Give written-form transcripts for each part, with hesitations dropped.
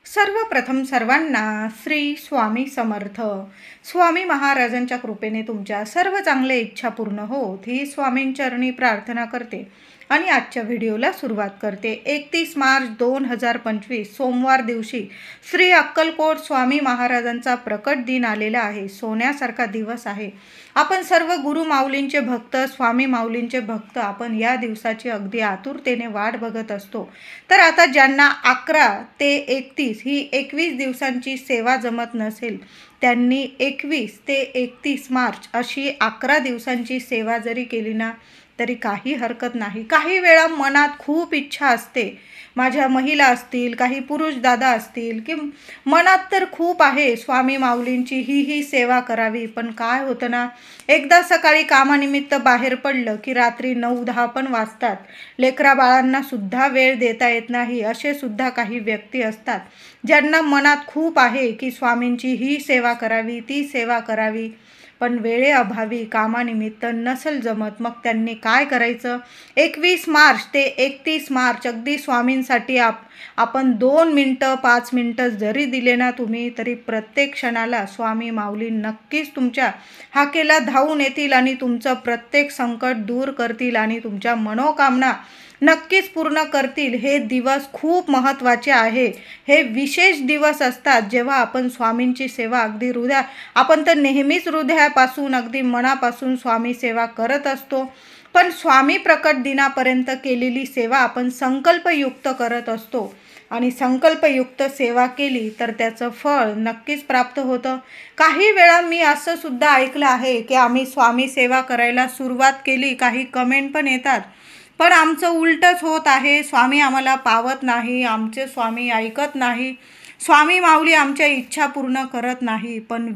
सर्वप्रथम सर्वांना श्री स्वामी समर्थ. स्वामी महाराजांच्या कृपेने तुमच्या सर्व चांगल्या इच्छा पूर्ण होत ही स्वामींचरणी प्रार्थना करते आणि आजच्या व्हिडिओला सुरुवात करते. 31 मार्च 2025 सोमवार दिवशी श्री अक्कलकोट स्वामी महाराजांचा प्रकट दिन आलेला आहे. सोन्यासारखा दिवस आहे. आपण सर्व गुरु माऊलींचे भक्त, स्वामी माऊलींचे भक्त, आपण या दिवसाची अगदी आतुरतेने वाट बघत असतो. तर आता ज्यांना 11 ते 31 ही 21 दिवसांची सेवा जमत नसेल, त्यांनी 21 ते 31 मार्च अशी 11 दिवसांची सेवा जरी केली ना तरी काही हरकत नाही. काही वेळा मनात खूप इच्छा असते, माझ्या महिला असतील, काही पुरुष दादा असतील, की मनात तर खूप आहे स्वामी माऊलींची ही सेवा करावी, पण काय होतं ना, एकदा सकाळी कामानिमित्त बाहेर पडलं की रात्री 9-10 पण वाजतात. लेकरा बाळांना सुद्धा वेळ देता येत नाही. असे सुद्धा काही व्यक्ती असतात ज्यांना मनात खूप आहे की स्वामींची ही सेवा करावी, ती सेवा करावी, पण वेळेअभावी कामानिमित्त नसल जमत. मग त्यांनी काय करायचं? 21 मार्च ते 31 मार्च अगदी स्वामींसाठी आपण 2 मिनटं 5 मिनटं जरी दिले ना तुम्ही, तरी प्रत्येक क्षणाला स्वामी माऊली नक्कीच तुमच्या हाकेला धावून येतील आणि तुमचं प्रत्येक संकट दूर करतील आणि तुमच्या मनोकामना नक्कीच पूर्ण करतील. हे दिवस खूप महत्त्वाचे आहे. हे विशेष दिवस असतात जेव्हा आपण स्वामींची सेवा अगदी आपण तर नेहमीच हृदयापासून अगदी मनापासून स्वामी सेवा करत असतो, पण स्वामी प्रकट दिनापर्यंत केलेली सेवा आपण संकल्पयुक्त करत असतो आणि संकल्पयुक्त सेवा केली तर त्याचं फळ नक्कीच प्राप्त होतं. काही वेळा मी असं सुद्धा ऐकलं आहे की आम्ही स्वामी सेवा करायला सुरुवात केली, काही कमेंट पण येतात, पण आमचं उलटच होत आहे. स्वामी आम्हाला पावत नाही, आमचे स्वामी ऐकत नाही, स्वामी माऊली आमच्या इच्छा पूर्ण करत नाही. पण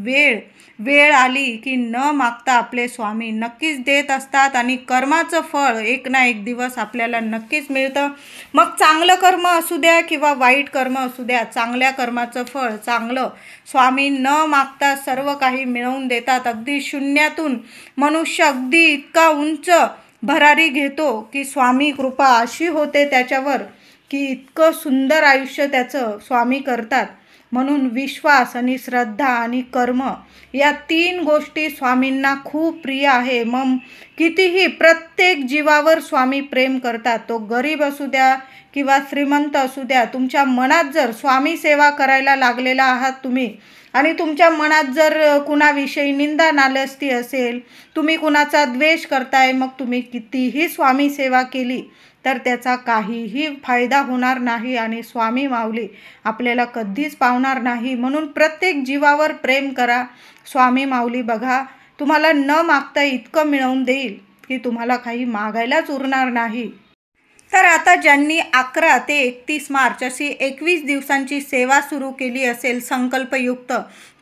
वेळ आली की न मागता आपले स्वामी नक्कीच देत असतात आणि कर्माचं फळ एक ना एक दिवस आपल्याला नक्कीच मिळतं. मग चांगलं कर्म असू द्या किंवा वाईट कर्म असू द्या, चांगल्या कर्माचं फळ चांगलं स्वामी न मागता सर्व काही मिळवून देतात. अगदी शून्यातून मनुष्य अगदी इतका उंच भरारी घेतो की स्वामी कृपा अशी होते त्याच्यावर की इतकं सुंदर आयुष्य त्याचं स्वामी करतात. म्हणून विश्वास आणि श्रद्धा आणि कर्म या 3 गोष्टी स्वामींना खूप प्रिय आहे. मग कितीही प्रत्येक जीवावर स्वामी प्रेम करतात. तो गरीब असू द्या किंवा श्रीमंत असू द्या, तुमच्या मनात जर स्वामी सेवा करायला लागलेला आहात तुम्ही आणि तुमच्या मनात जर कुणाविषयी निंदा नालस्ती असेल, तुम्ही कुणाचा द्वेष करताय, मग तुम्ही कितीही स्वामी सेवा केली तर त्याचा काहीही फायदा होणार नाही आणि स्वामी माऊली आपल्याला कधीच पावणार नाही. म्हणून प्रत्येक जीवावर प्रेम करा. स्वामी माऊली बघा तुम्हाला न मागता इतकं मिळवून देईल की तुम्हाला काही मागायलाच उरणार नाही. तर आता ज्यांनी 11 ते 31 मार्च अशी 21 दिवसांची सेवा सुरू केली असेल संकल्पयुक्त,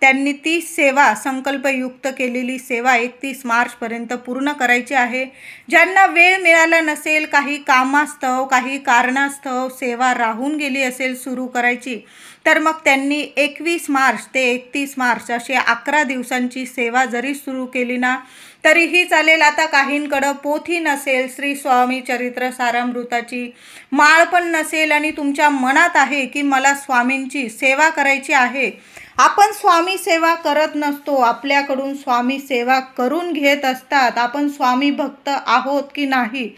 त्यांनी ती सेवा संकल्पयुक्त केलेली सेवा 31 मार्चपर्यंत पूर्ण करायची आहे. ज्यांना वेळ मिळाला नसेल, काही कामास्तव काही कारणास्तव सेवा राहून गेली असेल सुरू करायची, तर मग त्यांनी 21 मार्च ते 31 मार्च अशी 11 दिवसांची सेवा जरी सुरू केली ना तरीही चालेल. आता काहींकडं पोथी नसेल, श्री स्वामी चरित्र सारामृताची माळ पण नसेल आणि तुमच्या मनात आहे की मला स्वामींची सेवा करायची आहे, आपण स्वामी सेवा करत नसतो, आपल्याकडून स्वामी सेवा करून घेत असतात. आपण स्वामी भक्त आहोत की नाही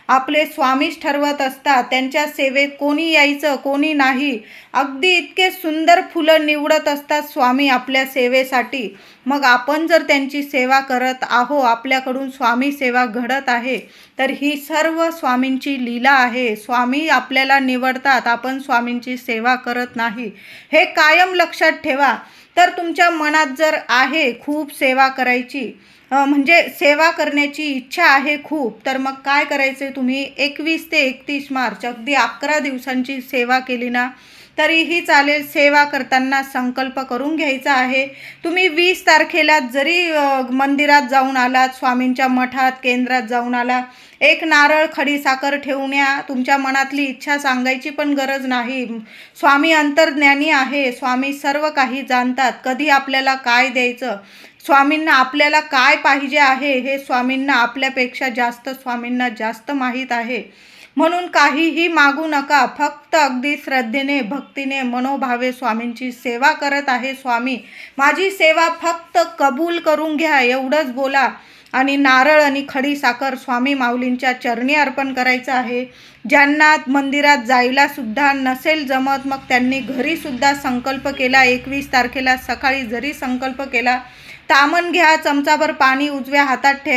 आपले स्वामीच ठरवत असतात. त्यांच्या सेवेत कोणी यायचं कोणी नाही. अगदी इतके सुंदर फुलं निवडत असतात स्वामी आपल्या सेवेसाठी. मग आपण जर त्यांची सेवा करत आहो, आपल्याकडून स्वामी सेवा घडत आहे, तर ही सर्व स्वामींची लीला आहे. स्वामी आपल्याला निवडतात, आपण स्वामींची सेवा करत नाही. हे कायम लक्षात ठेवा. तर तुमच्या मनात जर आहे खूप सेवा करायची, म्हणजे सेवा करण्याची इच्छा आहे खूप, तर मग काय करायचे, तुम्ही 21 ते 31 मार्च अगदी 11 दिवसांची सेवा केली ना तरीही चालेल. सेवा करताना संकल्प करून घ्यायचा आहे. तुम्ही 20 तारखेला जरी मंदिरात जाऊन आलात, स्वामींच्या मठात केंद्रात जाऊन आला, एक नारळ खडीसाखर ठेवून या. तुमच्या मनातली इच्छा सांगायची पण गरज नाही. स्वामी अंतर्ज्ञानी आहे, स्वामी सर्व काही जाणतात. कधी आपल्याला काय द्यायचं, स्वामींना आपल्याला काय पाहिजे आहे हे स्वामींना आपल्यापेक्षा जास्त स्वामींना जास्त माहीत आहे. म्हणून काहीही मागू नका, फक्त अगदी श्रद्धेने भक्तीने मनोभावे स्वामींची सेवा करत आहे स्वामी, माझी सेवा फक्त कबूल करून घ्या एवढंच बोला. आणि नारळ आणि खडी साखर स्वामी माऊलींच्या चरणी अर्पण करायचं आहे. ज्यांना मंदिरात जायला सुद्धा नसेल जमत, मग त्यांनी घरी सुद्धा संकल्प केला, 21 तारखेला सकाळी जरी संकल्प केला, तामण घ्या, चमचाभर पाणी उजव्या हातात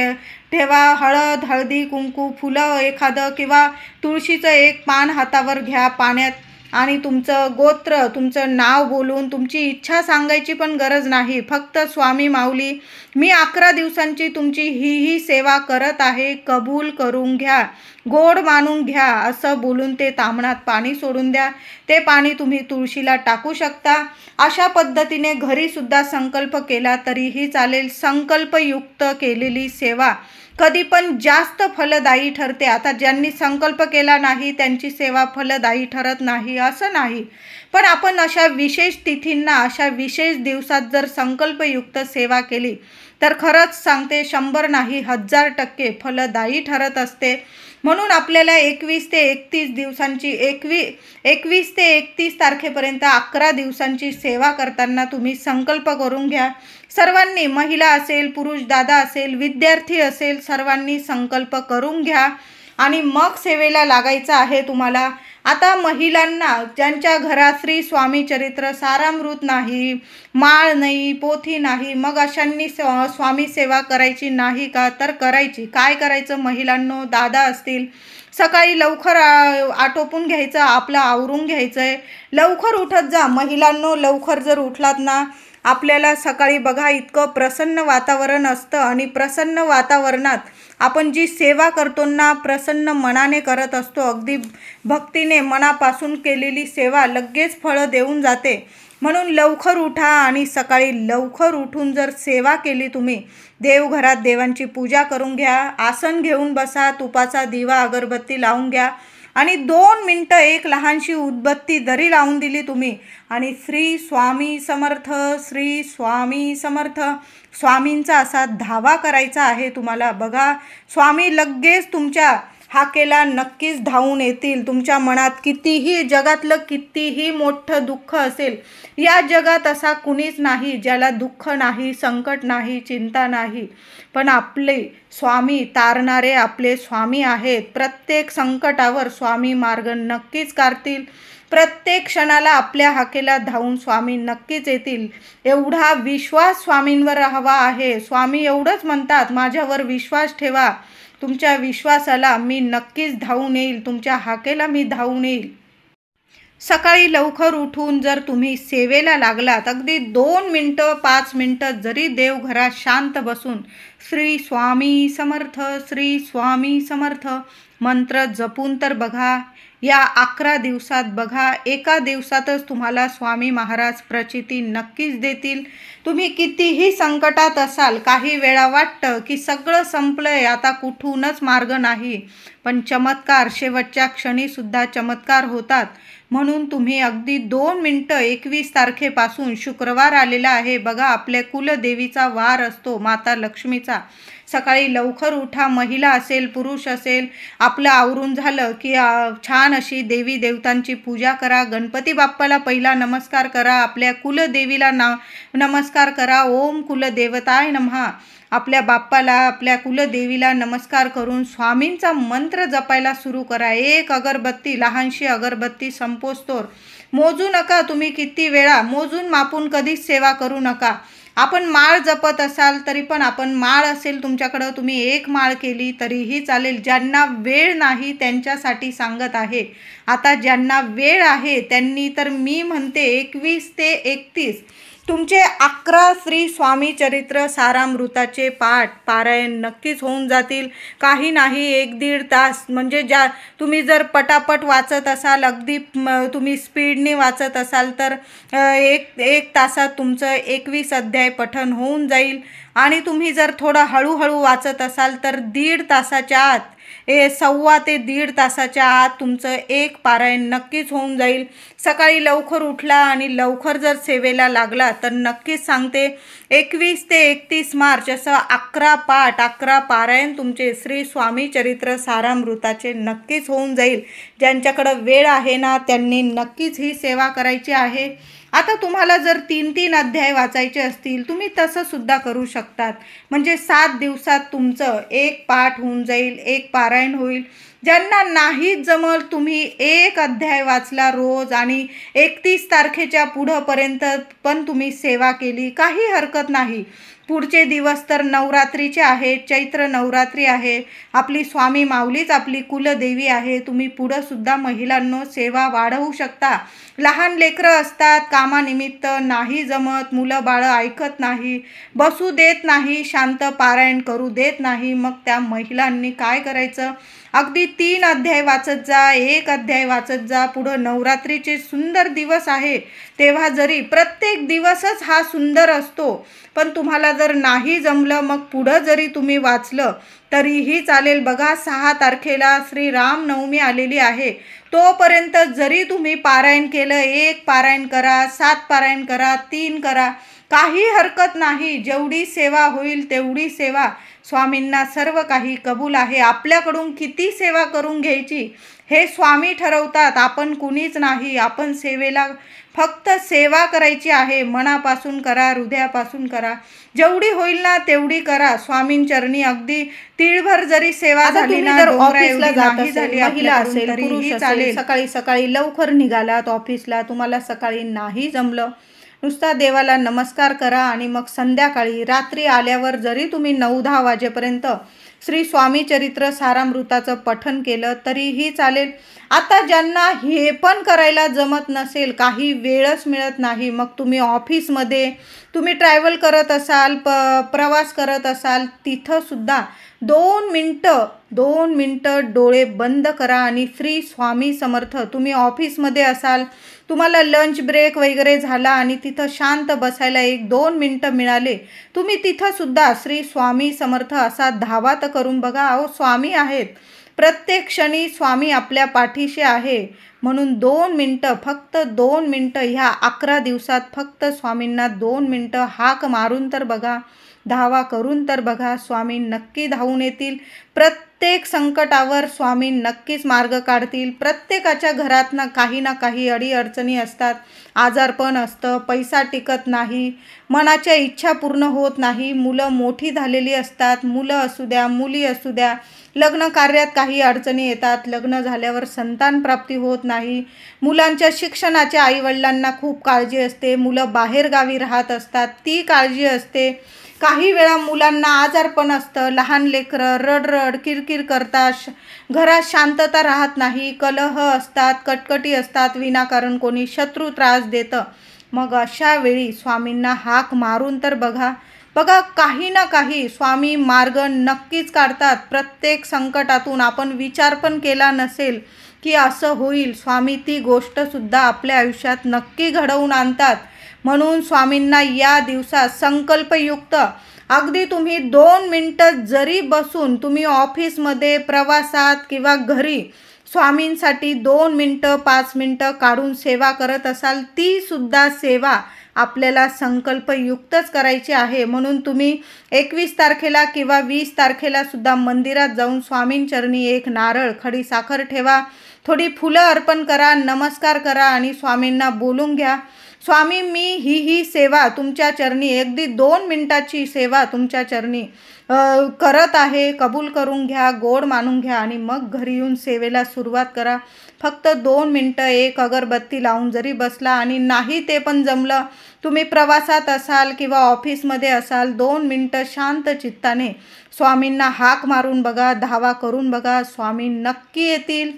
ठेवा, हळद, हळदी, कुंकू, फुलं एखादं किंवा तुळशीचं एक पान हातावर घ्या पाण्यात, आणि तुमचं गोत्र, तुमचं नाव बोलून तुमची इच्छा सांगायची पण गरज नाही. फक्त स्वामी माऊली, मी 11 दिवसांची तुमची ही सेवा करत आहे, कबूल करून घ्या, गोड मानून घ्या, असं बोलून ते तामणात पाणी सोडून द्या. ते पाणी तुम्ही तुळशीला टाकू शकता. अशा पद्धतीने घरीसुद्धा संकल्प केला तरीही चालेल. संकल्पयुक्त केलेली सेवा कधी पण जास्त फलदायी ठरते. आता ज्यांनी संकल्प केला नाही त्यांची सेवा फलदायी ठरत नाही असं नाही, पण आपण अशा विशेष तिथींना, अशा विशेष दिवसात जर संकल्पयुक्त सेवा केली तर खरंच सांगते 100 नाही 1000% फलदायी ठरत असते. म्हणून आपल्याला 21 ते 31 दिवसांची 21 ते 31 तारखेपर्यंत 11 दिवसांची सेवा करताना तुम्ही संकल्प करून घ्या. सर्वांनी, महिला असेल, पुरुष दादा असेल, विद्यार्थी असेल, सर्वांनी संकल्प करून घ्या आणि मग सेवेला लागायचं आहे तुम्हाला. आता महिलांना ज्यांच्या घरात श्री स्वामी चरित्र सारामृत नाही, माळ नाही, पोथी नाही, मग अशांनी स्वामी सेवा करायची नाही का? तर करायची. काय करायचं महिलांनो? दादा असतील, सकाळी लवकर आटोपून घ्यायचं, आपलं आवरून घ्यायचं आहे, लवकर उठत जा महिलांनो. लवकर जर उठलात ना, आपल्याला सकाळी बघा इतकं प्रसन्न वातावरण असतं, आणि प्रसन्न वातावरणात आपण जी सेवा करतो ना, प्रसन्न मनाने करत असतो, अगदी भक्तीने मनापासून केलेली सेवा लगेच फळं देऊन जाते. म्हणून लवकर उठा आणि सकाळी लवकर उठून जर सेवा केली तुम्ही, देवघरात देवांची पूजा करून घ्या, आसन घेऊन बसा, तुपाचा दिवा अगरबत्ती लावून घ्या आणि 2 मिनटं एक लहानशी उदबत्ती जरी लावून दिली तुम्ही, आणि श्री स्वामी समर्थ, श्री स्वामी समर्थ, स्वामींचा असा धावा करायचा आहे तुम्हाला. बघा, स्वामी लगेच तुमच्या हाकेला नक्कीच धावून येतील. तुमच्या मनात कितीही, जगातलं कितीही मोठं दुःख असेल, या जगात असा कुणीच नाही ज्याला दुःख नाही, संकट नाही, चिंता नाही, पण आपले स्वामी तारणारे आपले स्वामी आहेत. प्रत्येक संकटावर स्वामी मार्ग नक्कीच काढतील. प्रत्येक क्षणाला आपल्या हाकेला धावून स्वामी नक्कीच येतील. एवढा विश्वास स्वामींवर हवा आहे. स्वामी एवढंच म्हणतात, माझ्यावर विश्वास ठेवा, तुमच्या विश्वासाला मी नक्कीच धावून येईल, तुमच्या हाकेला मी धावून येईल. सकाळी लवकर उठून जर तुम्ही सेवेला लागलात, अगदी 2 मिनटं 5 मिनटं जरी देवघरात शांत बसून श्री स्वामी समर्थ, श्री स्वामी समर्थ मंत्र जपून तर बघा, या 11 दिवसात बघा, एका दिवसातच तुम्हाला स्वामी महाराज प्रचिती नक्कीच देतील. तुम्ही कितीही संकटात असाल, काही वेळा वाटतं की सगळं संपलंय, आता कुठूनच मार्ग नाही, पण चमत्कार शेवटच्या क्षणीसुद्धा चमत्कार होतात. म्हणून तुम्ही अगदी 2 मिनटं 21 तारखेपासून शुक्रवार आलेला आहे बघा, आपल्या कुलदेवीचा वार असतो, माता लक्ष्मीचा. सकाळी लवकर उठा, महिला असेल, पुरुष असेल, आपलं आवरून झालं की छान अशी देवी देवतांची पूजा करा. गणपती बाप्पाला पहिला नमस्कार करा, आपल्या कुलदेवीला नमस्कार करा. ओम कुलदेवताय नमः. आपल्या बाप्पाला, आपल्या कुलदेवीला नमस्कार करून स्वामींचा मंत्र जपायला सुरू करा. एक अगरबत्ती, लहानशी अगरबत्ती संपोस्तोर मोजू नका. तुम्ही किती वेळा मोजून मापून कधीच सेवा करू नका. आपण माळ जपत असाल तरी पण, आपण माळ असेल तुमच्याकडं, तुम्ही 1 माळ केली तरीही चालेल. ज्यांना वेळ नाही त्यांच्यासाठी सांगत आहे. आता ज्यांना वेळ आहे त्यांनी तर मी म्हणते 21 ते 31 तुमचे 11 श्री स्वामी चरित्र सारामृताचे पारायण नक्कीच होऊन जातील. काही नाही 1-1.5 तास, म्हणजे तुम्ही जर पटापट वाचत असाल, अगदी तुम्ही स्पीडने वाचत असाल तर एक तासात तुमचं 21 अध्याय पठण होऊन जाईल. आणि तुम्ही जर थोडं हळूहळू वाचत असाल तर 1.5 तासाच्या आत 1.25 ते 1.5 तासाच्या आत तुमचं एक पारायण नक्कीच होऊन जाईल. सकाळी लवकर उठला आणि लवकर जर सेवेला लागला तर नक्कीच सांगते 21 ते 31 मार्च असं 11 पाठ 11 पारायण तुमचे श्री स्वामी चरित्र सारामृताचे नक्कीच होऊन जाईल. ज्यांच्याकडं वेळ आहे ना त्यांनी नक्कीच ही सेवा करायची आहे. आता तुम्हाला जर 3-3 अध्याय वाचायचे असतील तुम्ही तसं सुद्धा करू शकतात. म्हणजे 7 दिवसात तुमचं एक पाठ होऊन जाईल, एक पारायण होईल. ज्यांना नाहीच जमल तुम्ही एक अध्याय वाचला रोज आणि 31 तारखेच्या पुढंपर्यंत पण तुम्ही सेवा केली, काही हरकत नाही. पुढचे दिवस तर नवरात्रीचे आहेत, चैत्र नवरात्री आहे. आपली स्वामी माऊलीच आपली कुलदेवी आहे. तुम्ही पुढं सुद्धा महिलांनो सेवा वाढवू शकता. लहान लेकरं असतात, कामानिमित्त नाही जमत, मुलं बाळं ऐकत नाही, बसू देत नाही, शांत पारायण करू देत नाही. मग त्या महिलांनी काय करायचं, अगदी 3 अध्याय वाचत जा, 1 अध्याय वाचत जा. पुढं नवरात्रीचे सुंदर दिवस आहे तेव्हा जरी प्रत्येक दिवसच हा सुंदर असतो, पण तुम्हाला जर नाही जमलं मग पुढं जरी तुम्ही वाचलं तरीही चालेल. बघा 6 तारखेला श्री रामनवमी आलेली आहे, तोपर्यंत जरी तुम्ही पारायण केलं, 1 पारायण करा, 7 पारायण करा, 3 करा, काही हरकत नाही. जेवढी सेवा होईल तेवढी सेवा. स्वामींना सर्व काही कबूल आहे. आपल्याकडून किती सेवा करून घ्यायची हे स्वामी ठरवतात, आपण कुणीच नाही. आपण सेवेला फक्त सेवा करायची आहे. मनापासून करा, हृदयापासून करा, जेवढी होईल ना तेवढी करा. स्वामींचरणी अगदी तीळभर जरी सेवा झाली ना, ऑफिसला नाही झाली, महिला असेल पुरुष असेल, सकाळी सकाळी लवकर निघालात ऑफिसला, तुम्हाला सकाळी नाही जमलं, नुसता देवाला नमस्कार करा आणि मग संध्याकाळी रात्री आल्यावर जरी तुम्ही 9-10 वाजेपर्यंत श्री स्वामी चरित्र सारामृताचं पठण केलं तरीही चालेल. आता ज्यांना हे पण करायला जमत नसेल, काही वेळच मिळत नाही, मग तुम्ही ऑफिसमध्ये तुम्ही ट्रॅव्हल करत असाल, प्रवास करत असाल, तिथंसुद्धा 2 मिनटं डोळे बंद करा आणि श्री स्वामी समर्थ. तुम्ही ऑफिसमध्ये असाल, तुम्हाला लंच ब्रेक वगैरे झाला आणि तिथं शांत बसायला 1-2 मिनटं मिळाले, तुम्ही तिथंसुद्धा श्री स्वामी समर्थ असा धावा तर करून बघा. अहो स्वामी आहेत, प्रत्येक क्षणी स्वामी आपल्या पाठीशी आहे. म्हणून 2 मिनटं, फक्त 2 मिनटं ह्या 11 दिवसात फक्त स्वामींना 2 मिनटं हाक मारून तर बघा, धावा करून तर बघा. स्वामी नक्की धावून येतील. प्रत्येक संकटावर स्वामी नक्कीच मार्ग काढतील. प्रत्येकाच्या घरात ना काही अडीअडचणी असतात, आजारपण असतं, पैसा टिकत नाही, मनाच्या इच्छा पूर्ण होत नाही, मुलं मोठी झालेली असतात, मुलं असू द्या मुली असू द्या, लग्न कार्यात काही अडचणी येतात, लग्न झाल्यावर संतान प्राप्ती होत नाही, मुलांच्या शिक्षणाच्या आईवडिलांना खूप काळजी असते, मुलं बाहेरगावी राहत असतात ती काळजी असते. काही वेळा मुलांना आजारपण असतं, लहान लेकरं रडरड किरकिर करतात, घरात शांतता राहत नाही, कलह असतात, कटकटी असतात, विनाकारण कोणी शत्रू त्रास देतं. मग अशा वेळी स्वामींना हाक मारून तर बघा, काही ना काही स्वामी मार्ग नक्कीच काढतात. प्रत्येक संकटातून आपण विचार पण केला नसेल की असं होईल, स्वामी ती गोष्टसुद्धा आपल्या आयुष्यात नक्की घडवून आणतात. म्हणून स्वामींना या दिवसात संकल्पयुक्त अगदी तुम्ही 2 मिनटं जरी बसून तुम्ही ऑफिसमध्ये, प्रवासात किंवा घरी स्वामींसाठी 2 मिनटं 5 मिनटं काढून सेवा करत असाल, ती सुद्धा सेवा आपल्याला संकल्पयुक्तच करायची आहे. म्हणून तुम्ही 21 तारखेला किंवा 20 तारखेला सुद्धा मंदिरात जाऊन स्वामींचरणी एक नारळ, खडी साखर ठेवा, थोडी फुलं अर्पण करा, नमस्कार करा आणि स्वामींना बोलून घ्या, स्वामी मी ही सेवा तुमच्या चरणी, अगदी 2 मिनटाची सेवा तुमच्या चरणी करत आहे, कबूल करून घ्या, गोड मानून घ्या आणि मग घरी येऊन सेवेला सुरुवात करा. फक्त 2 मिनटं एक अगरबत्ती लावून जरी बसला आणि नाही ते पण जमलं, तुम्ही प्रवासात असाल किंवा ऑफिसमध्ये असाल, 2 मिनटं शांत चित्ताने स्वामींना हाक मारून बघा, धावा करून बघा, स्वामी नक्की येतील.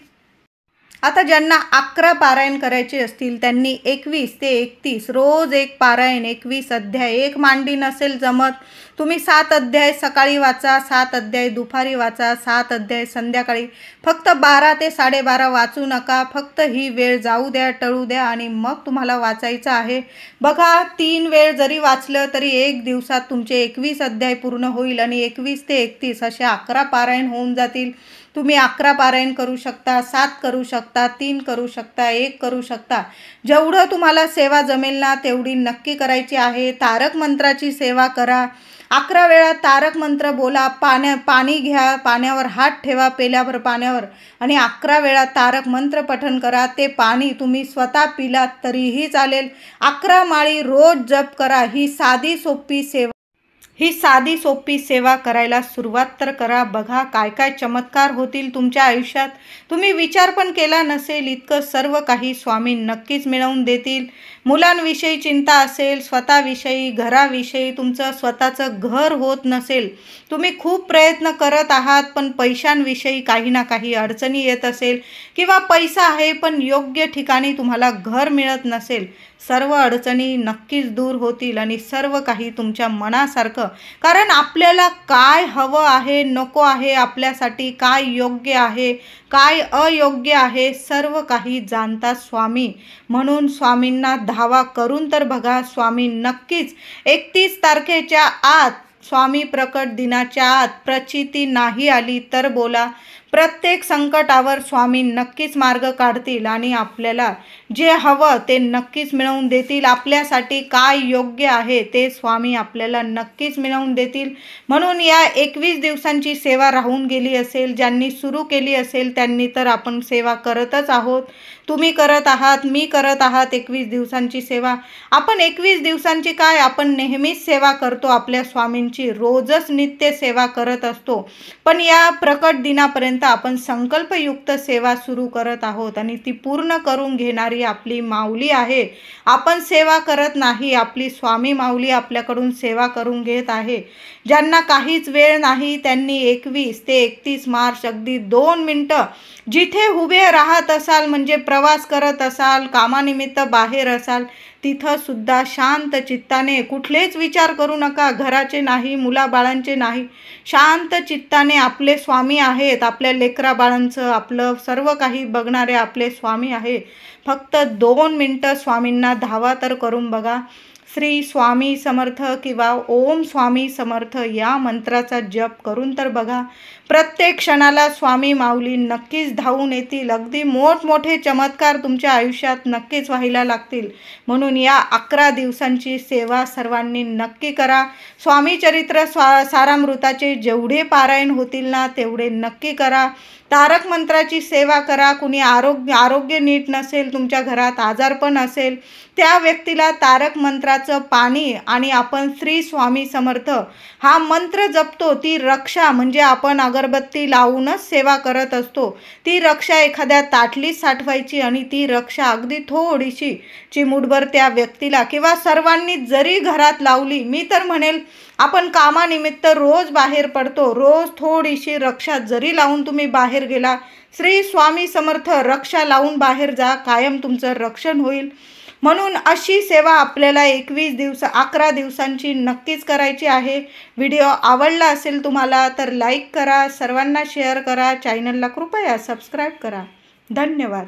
आता ज्यांना 11 पारायण करायचे असतील त्यांनी 21 ते 31 रोज एक पारायण, 21 अध्याय. एक मांडी नसेल जमत, तुम्ही 7 अध्याय सकाळी वाचा, 7 अध्याय दुपारी वाचा, 7 अध्याय संध्याकाळी. फक्त 12 ते 12:30 वाचू नका, फक्त ही वेळ जाऊ द्या, टळू द्या आणि मग तुम्हाला वाचायचं आहे. बघा 3 वेळ जरी वाचलं तरी 1 दिवसात तुमचे 21 अध्याय पूर्ण होईल आणि 21 ते 31 असे 11 पारायण होऊन जातील. तुम्ही 11 पारायण करू शकता, 7 करू शकता, 3 करू शकता, 1 करू शकता. जेवढं तुम्हाला सेवा जमेल ना तेवढी नक्की करायची आहे. तारक मंत्राची सेवा करा. 11 वेळा तारक मंत्र बोला. पाणी घ्या, पाण्यावर हात ठेवा पेल्यावर पाण्यावर आणि 11 वेळा तारक मंत्र पठण करा. ते पाणी तुम्ही स्वतः पिलात तरीही चालेल. 11 माळी रोज जप करा. ही साधी सोपी सेवा करायला सुरुवात तर करा. बघा काय काय चमत्कार होतील तुमच्या आयुष्यात. तुम्ही विचार पण केला नसेल इतकं सर्व काही स्वामी नक्कीच मिळवून देतील. मुलांविषयी चिंता असेल, स्वतःविषयी, घराविषयी, तुमचं स्वतःचं घर होत नसेल, तुम्ही खूप प्रयत्न करत आहात पण पैशांविषयी काही ना काही अडचणी येत असेल किंवा पैसा आहे पण योग्य ठिकाणी तुम्हाला घर मिळत नसेल, सर्व अडचणी नक्कीच दूर होतील आणि सर्व काही तुमच्या मनासारखं. कारण आपल्याला काय हवं आहे, नको आहे, आपल्यासाठी काय योग्य आहे, काय अयोग्य आहे, सर्व काही जाणतात स्वामी. म्हणून स्वामींना धावा करून तर बघा. स्वामी नक्कीच 31 तारखेच्या आत, स्वामी प्रकट दिनाच्या आत प्रचिती नाही आली तर बोला. प्रत्येक संकटावर स्वामी नक्कीच मार्ग काढतील आणि आपल्याला जे हवं ते नक्कीच मिळवून देतील. आपल्यासाठी काय योग्य आहे ते स्वामी आपल्याला नक्कीच मिळवून देतील. म्हणून या 21 दिवसांची सेवा राहून गेली असेल, ज्यांनी सुरू केली असेल त्यांनी तर आपण सेवा करतच आहोत. तुम्ही करत आहात, मी करत आहात 21 दिवसांची सेवा. आपण 21 दिवसांची काय, आपण नेहमीच सेवा करतो आपल्या स्वामींची, रोजच नित्य सेवा करत असतो. पण या प्रकट दिनापर्यंत आपण संकल्पयुक्त सेवा सुरू करत आहोत आणि ती पूर्ण करून घेणारी आपली माऊली आहे. आपण सेवा करत नाही, आपली स्वामी माऊली आपल्याकडून सेवा करून घेत आहे. ज्यांना काहीच वेळ नाही त्यांनी 21 ते 31 मार्च अगदी 2 मिनटं जिथे उभे राहत असाल, म्हणजे प्रवास करत असाल, कामानिमित्त बाहेर असाल, तिथं सुद्धा शांत चित्ताने, कुठलेच विचार करू नका, घराचे नाही, मुलाबाळांचे नाही, शांत चित्ताने आपले स्वामी आहेत, आपल्या लेकरा बाळांचं, आपलं सर्व काही बघणारे आपले स्वामी आहे. फक्त 2 मिनटं स्वामींना धावा तर करून बघा. श्री स्वामी समर्थ किंवा ओम स्वामी समर्थ या मंत्राचा जप करून तर बघा. प्रत्येक क्षणाला स्वामी माऊली नक्कीच धावून येतील. अगदी मोठमोठे चमत्कार तुमच्या आयुष्यात नक्कीच व्हायला लागतील. म्हणून या 11 दिवसांची सेवा सर्वांनी नक्की करा. स्वामी चरित्र सारामृताचे जेवढे पारायण होतील ना तेवढे नक्की करा. तारक मंत्राची सेवा करा. कुणी आरोग्य नीट नसेल, तुमच्या घरात आजारपण असेल, त्या व्यक्तीला तारक मंत्राचं पाणी आणि आपण श्री स्वामी समर्थ हा मंत्र जपतो, ती रक्षा म्हणजे आपण अगरबत्ती लावूनच सेवा करत असतो, ती रक्षा एखाद्या ताटलीत साठवायची आणि ती रक्षा अगदी थोडीशी चिमूटभर त्या व्यक्तीला किंवा सर्वांनी जरी घरात लावली, मी तर म्हणेल आपण कामानिमित्त रोज बाहेर पडतो, रोज थोडीशी रक्षा जरी लावून तुम्ही बाहेर गेला, श्री स्वामी समर्थ रक्षा लावून बाहेर जा, कायम तुमचं रक्षण होईल. म्हणून अशी सेवा आपल्याला 11 दिवसांची नक्कीच करायची आहे. व्हिडिओ आवडला असेल तुम्हाला तर लाईक करा, सर्वांना शेअर करा, चॅनलला कृपया सबस्क्राईब करा. धन्यवाद.